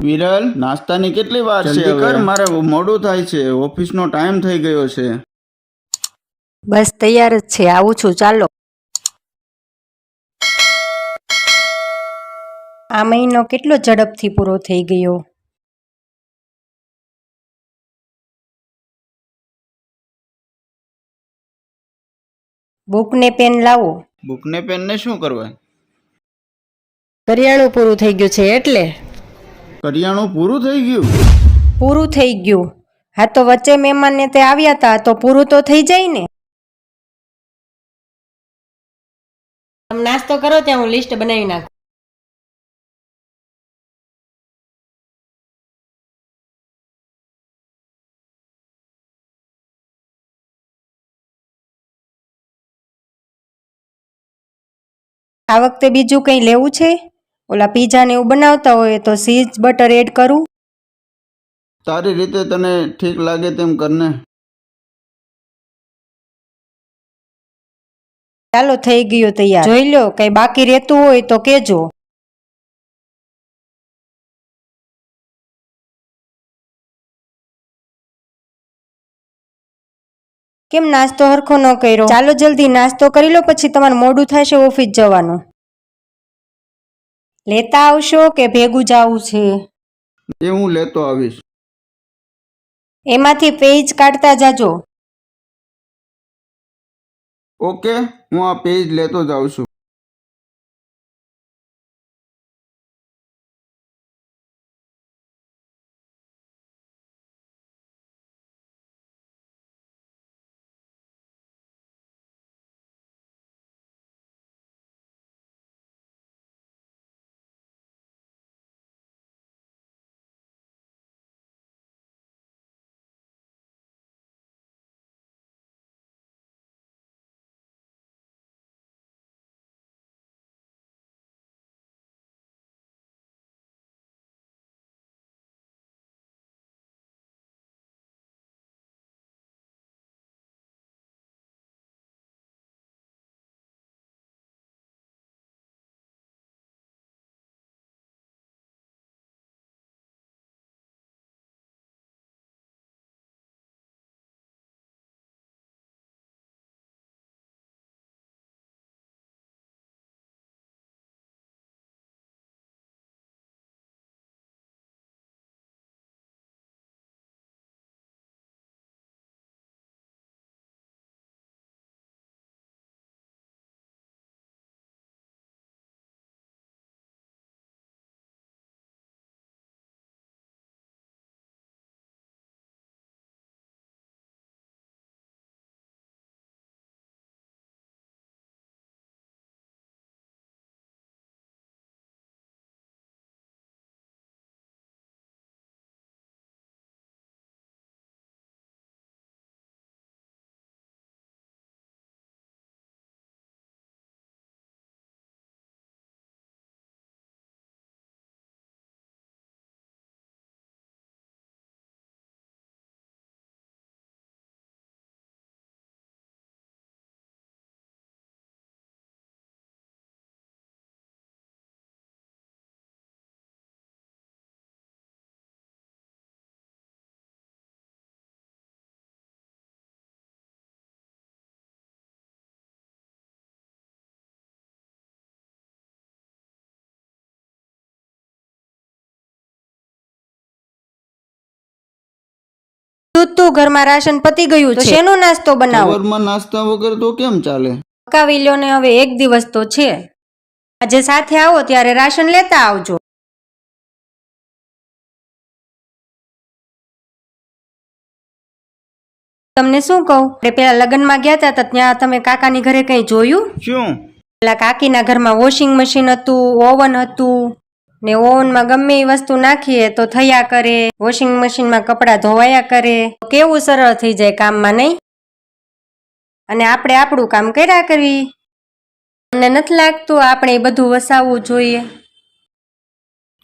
વિરલ, નાસ્તાની કેટલી વાર છે? જલ્દી કર, મારે મોડું થાય છે, ઓફિસનો ટાઈમ થઈ ગયો છે. બસ તૈયાર જ છે, આવું છું, ચાલો. આ મહિનો કેટલો ઝડપથી પૂરો થઈ ગયો. બુક ને પેન લાવો. બુક ને પેન ને શું કરવા? કરિયાણું પૂરું થઈ ગયું છે એટલે. કરિયાણું પૂરું થઈ ગયું? પૂરું થઈ ગયું. હા તો વચ્ચે મહેમાનને તે આવ્યા હતા તો પૂરું તો થઈ જાય ને. તમે નાસ્તો કરો ત્યાં હું લિસ્ટ બનાવી નાખું. આ વખતે બીજું કંઈ લેવું છે? ઓલા પીઝા ને એવું બનાવતા હોય તો ચીઝ બટર એડ કરું? તારી રીતે તને ઠીક લાગે તેમ કરને. ચાલો થઈ ગયું તૈયાર. જોઈ લો કઈ બાકી રહેતું હોય તો કેજો. કેમ નાસ્તો હરખો ન કર્યો? ચાલો જલ્દી નાસ્તો કરી લો, પછી તમારું મોડું થશે ઓફિસ જવાનું. લેતા આવશો કે ભેગું જાવું છે? એ હું લેતો આવીશ. એમાંથી પેજ કાઢતા જાજો. ઓકે, હું આ પેજ લેતો જાઉં છું. તું ઘરમાં રાશન પતી ગયું છે, શેનો નાસ્તો બનાવો? સવારમાં નાસ્તા વગર તો કેમ ચાલે? પકાવી લ્યો ને, હવે એક દિવસ તો છે. આજે સાથે આવો ત્યારે રાશન લેતા આવજો. તમને શું કહું, આપણે પેલા લગ્નમાં ગયા હતા ત્યાં તમે કાકાની ઘરે કઈ જોયું? શું? પેલા કાકીના ઘરમાં વોશિંગ મશીન હતું, ઓવન હતું ને ઓવનમાં ગમે એ વસ્તુ નાખીએ તો થયા કરે, વોશિંગ મશીનમાં કપડાં ધોવાયા કરે. કેવું સરળ થઈ જાય કામમાં, નહીં? અને આપણે આપણું કામ કર્યા કરવી. તમને નથી લાગતું આપણે એ બધું વસાવવું જોઈએ?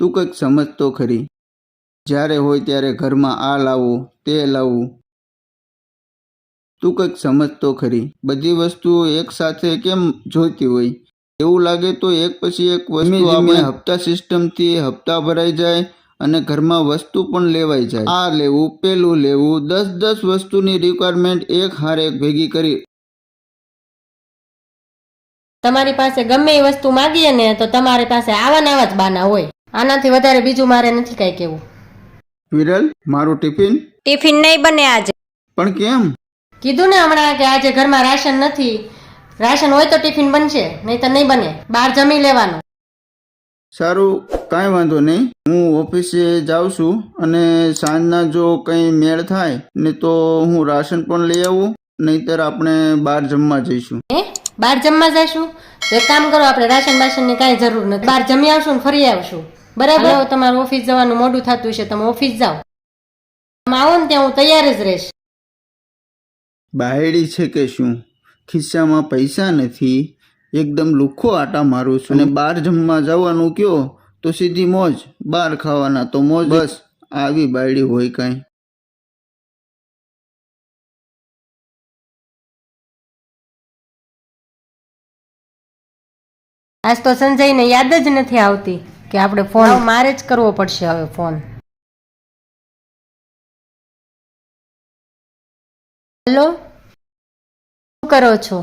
તું કંઈક સમજ તો ખરી. જ્યારે હોય ત્યારે ઘરમાં આ લાવું તે લાવું. તું કંઈક સમજ તો ખરી. બધી વસ્તુઓ એક સાથે કેમ જોઈતી હોય? એવું લાગે તો એક પછી એક વસ્તુ આપણે હપ્તા સિસ્ટમથી હપ્તા ભરાઈ જાય અને ઘરમાં વસ્તુ પણ લેવાઈ જાય. આ લેવું પેલું લેવું 10 વસ્તુની રિક્વાયરમેન્ટ એક હારે ભેગી કરી. તમારી પાસે ગમે એ વસ્તુ માંગીએ ને તો તમારી પાસે આવા નવા જ બાના હોય. આનાથી વધારે બીજું મારે નથી કઈ કેવું. વિરલ, મારું ટિફિન નહીં બને આજે. પણ કેમ? કીધું ને હમણાં કે આજે ઘરમાં રાશન નથી. રાશન હોય તો ટિફિન બનશે, નહીં તો નહીં બને. બહાર જમી લેવાનું. સારું, કાંઈ વાંધો નહીં. હું ઓફિસે જાઉં છું અને સાંજના જો કંઈ મેળ થાય ને તો હું રાશન પણ લઈ આવું, નહીંતર આપણે બહાર જમવા જઈશું. બહાર જમવા જઈશું? તો એક કામ કરો, આપણે રાશન બાશનની કાંઈ જરૂર નથી. બહાર જમી આવશું ને ફરી આવશું. બરાબર? તમારું ઓફિસ જવાનું મોડું થતું છે, તમે ઓફિસ જાઓ. તમે આવો ને ત્યાં હું તૈયાર જ રહીશ. બાયડી છે કે શું? ખિસ્સામાં પૈસા નથી, એકદમ લુખ્ખો આટા મારું છું અને બહાર જમવા જવાનું કયો તો સીધી મોજ, બહાર ખાવાના તો મોજ. બસ આવી બાયડી હોય કાંઈ? આજ તો સંજયને યાદ જ નથી આવતી કે આપણે ફોન મારે જ કરવો પડશે હવે ફોન. હેલો, શું કરો છો?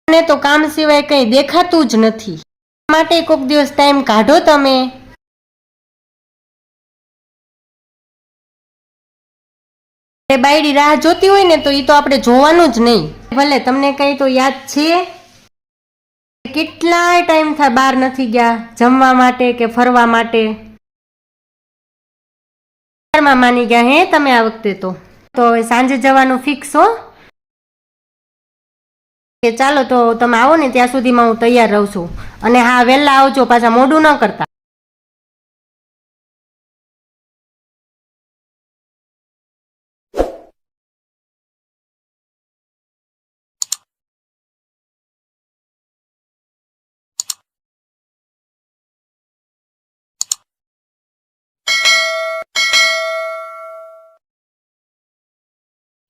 મને તો કામ સિવાય કંઈ દેખાતું જ નથી. માટે કોઈક દિવસ ટાઈમ કાઢો તમે. બાયડી રાહ જોતી હોય ને તો એ તો આપણે જોવાનું જ નહીં. ભલે તમને કઈ તો યાદ છે? કેટલાય ટાઈમ થાય બહાર નથી ગયા જમવા માટે કે ફરવા માટે. માની ગયા હે તમે આ વખતે તો હવે સાંજે જવાનું ફિક્સ હો. ચાલો તો તમે આવો ને ત્યાં સુધીમાં હું તૈયાર રહું છું. અને હા, વહેલા આવજો, પાછા મોડું ન કરતા.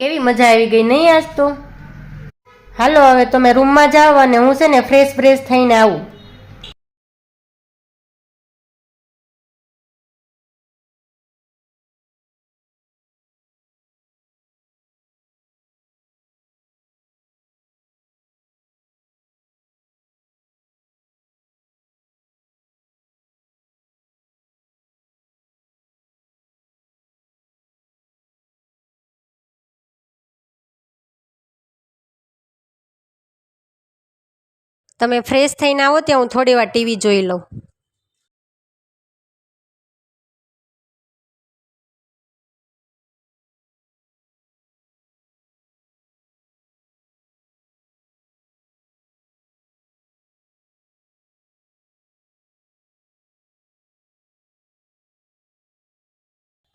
કેવી મજા આવી ગઈ નહીં આજ તો? હાલો હવે તમે રૂમમાં જાઓ અને હું છે ને ફ્રેશ થઈને આવું. તમે ફ્રેશ થઈને આવો ત્યાં હું થોડી વાર ટીવી જોઈ લઉં.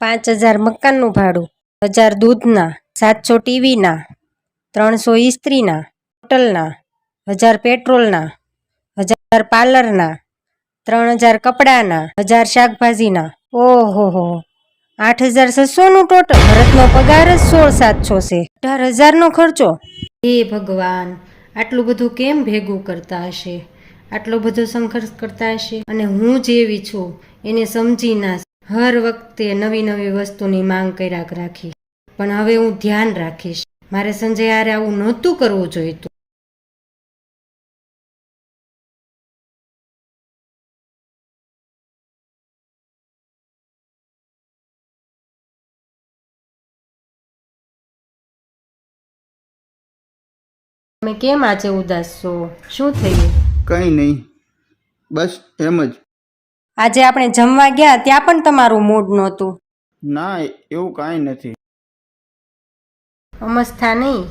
$5,000 મકાનનું ભાડું, 1,000 દૂધના, 700 ટીવીના, 300 ઇસ્ત્રીના, હોટલના, 1,000 પેટ્રોલના, 1,000 પાર્લરના, 3,000 કપડાના, 1,000 શાકભાજીના. ઓહો, 8,600નું ટોટલ. ભરતનો પગાર જ 16,700 છે. 18,000નો ખર્ચો. હે ભગવાન, આટલું બધું કેમ ભેગું કરતા હશે? આટલો બધો સંઘર્ષ કરતા હશે? અને હું જેવી છું એને સમજી ના હર વખતે નવી વસ્તુની માંગ કર્યા રાખી. પણ હવે હું ધ્યાન રાખીશ. મારે સંજય હારે આવું નહોતું કરવું જોઈતું. તમે કેમ આજે ઉદાસ છો? શું થયું? કંઈ નહીં, બસ એમ જ. આજે આપણે જમવા ગયા ત્યાં પણ તમારું મૂડ નહોતું. ના, એવું કાંઈ નથી. અમસ્થા નહીં,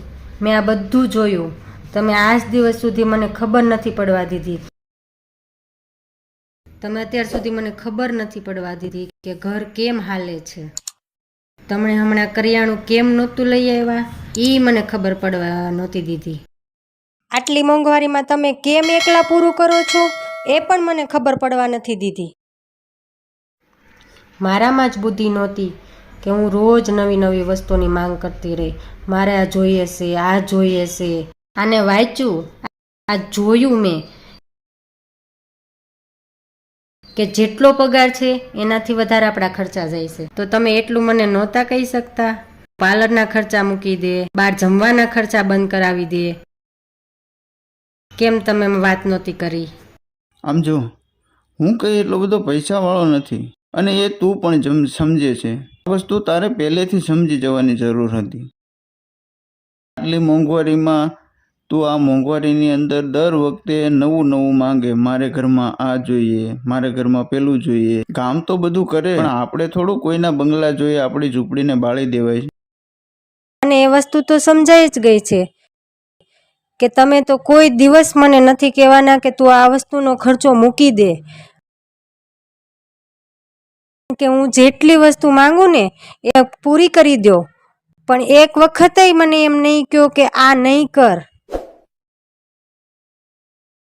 મેં આ બધું જોયું. તમે આજ દિવસ સુધી મને ખબર નથી પડવા દીધી. તમે અત્યાર સુધી મને ખબર નથી પડવા દીધી કે ઘર કેમ હાલે છે. તમે હમણાં કરિયાણું કેમ નહોતું લઈ આવ્યા એ મને ખબર પડવા નહોતી દીધી. આટલી મોંઘવારીમાં તમે કેમ એકલા પૂરું કરો છો એ પણ મને ખબર પડવા નથી દીધી. મારામાં જ બુદ્ધિ નહોતી કે હું રોજ નવી વસ્તુની માંગ કરતી રહી. મારે આ જોઈએ છે, આ જોઈએ છે, આને વાંચ્યું, આ જોયું મેં. કે જેટલો પગાર છે એનાથી વધારે આપણા ખર્ચા જાય છે. તો તમે એટલું મને નહોતા કહી શકતા? પાર્લરના ખર્ચા મૂકી દે, બહાર જમવાના ખર્ચા બંધ કરાવી દે. કેમ તમે વાત નહોતી કરી? આમ જો, હું કંઈ એટલો બધો પૈસાવાળો નથી, અને એ તું પણ સમજે છે. આ વસ્તુ તારે પહેલેથી સમજી જવાની જરૂર હતી. આટલી મોંઘવારીમાં તું આ મોંઘવારીની અંદર દર વખતે નવું નવું માંગે, મારે ઘરમાં આ જોઈએ, મારે ઘરમાં પેલું જોઈએ. કામ તો બધું કરે, પણ આપણે થોડું કોઈના બંગલા જોઈએ આપણી ઝૂંપડીને બાળી દેવાય છે. અને એ વસ્તુ તો સમજાઈ જ ગઈ છે કે તમે તો કોઈ દિવસ મને નથી કહેવાના કે તું આ વસ્તુનો ખર્ચો મૂકી દે. કે હું જેટલી વસ્તુ માંગુ ને એ પૂરી કરી દો, પણ એક વખતય મને એમ નહીં કહો કે આ નહીં કર.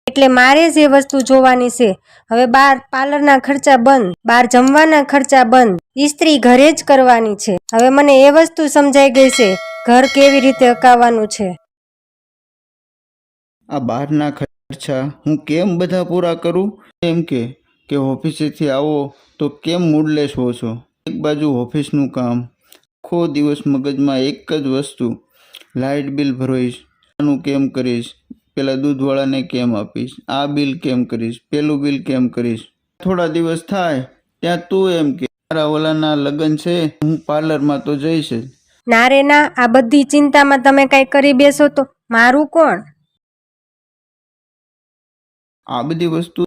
એટલે મારે જ એ વસ્તુ જોવાની છે. હવે બહાર પાર્લરના ખર્ચા બંધ, બહાર જમવાના ખર્ચા બંધ, ઇસ્ત્રી ઘરે જ કરવાની છે. હવે મને એ વસ્તુ સમજાઈ ગઈ છે ઘર કેવી રીતે અકાવવાનું છે. આ બહારના ખર્ચા હું કેમ બધા પૂરા કરું? એમ કે ઓફિસેથી આવો તો કેમ મૂડલેસ હો છો? એક બાજુ ઓફિસનું કામ, આખો દિવસ મગજમાં એક જ વસ્તુ, લાઇટ બિલ ભરીશ, આનું કેમ કરીશ, પેલા દૂધવાળાને કેમ આપીશ, આ બિલ કેમ કરીશ, પેલું બિલ કેમ કરીશ. થોડા દિવસ થાય ત્યાં તું એમ કે મારા ઓલાના લગ્ન છે, હું પાર્લરમાં તો જઈશ જ. ના રે ના, આ બધી ચિંતામાં તમે કઈ કરી બેસો તો મારું કોણ? આ બધી વસ્તુ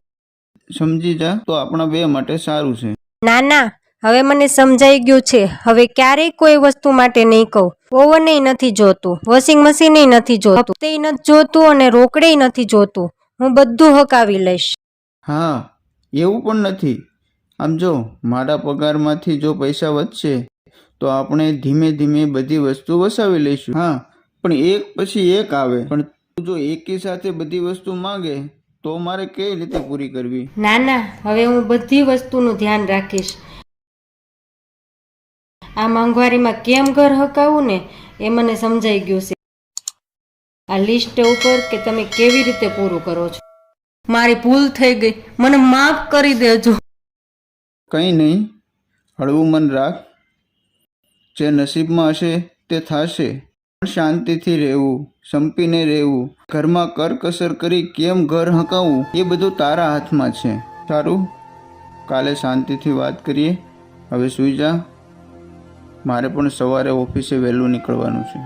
સમજી જા તો આપણા બે માટે સારું છે. ના ના, હવે મને સમજાઈ ગયું છે. હવે ક્યારેય કોઈ વસ્તુ માટે નહીં કહું. ઓવનય નથી જોતું, વોશિંગ મશીનય નથી જોતું, તે નથી જોતું અને રોકડેય નથી જોતું. હું બધું હકાવી લઈશ. હા, એવું પણ નથી. આમ જો, મારા પગારમાંથી જો પૈસા વધશે તો આપણે ધીમે ધીમે બધી વસ્તુ વસાવી લઈશું. હા, પણ એક પછી એક આવે. પણ તું જો એકી સાથે બધી વસ્તુ માંગે તો મારે કઈ રીતે પૂરી કરવી? ના ના, હવે હું બધી વસ્તુનું ધ્યાન રાખીશ. આ મોંઘવારીમાં કેમ ઘર હકાવું ને એ મને સમજાઈ ગયું છે. આ લિસ્ટ ઉપર કે તમે કેવી રીતે પૂરું કરો છો. મારી ભૂલ થઈ ગઈ, મને માફ કરી દેજો. કંઈ નહીં, હળવું મન રાખ. જે નસીબમાં હશે તે થશે. પણ શાંતિથી રહેવું, સંપીને રહેવું, ઘરમાં કરકસર કરી કેમ ઘર હકાવવું એ બધું તારા હાથમાં છે. સારું, કાલે શાંતિથી વાત કરીએ. હવે સૂઈ જા, મારે પણ સવારે ઓફિસે વહેલું નીકળવાનું છે.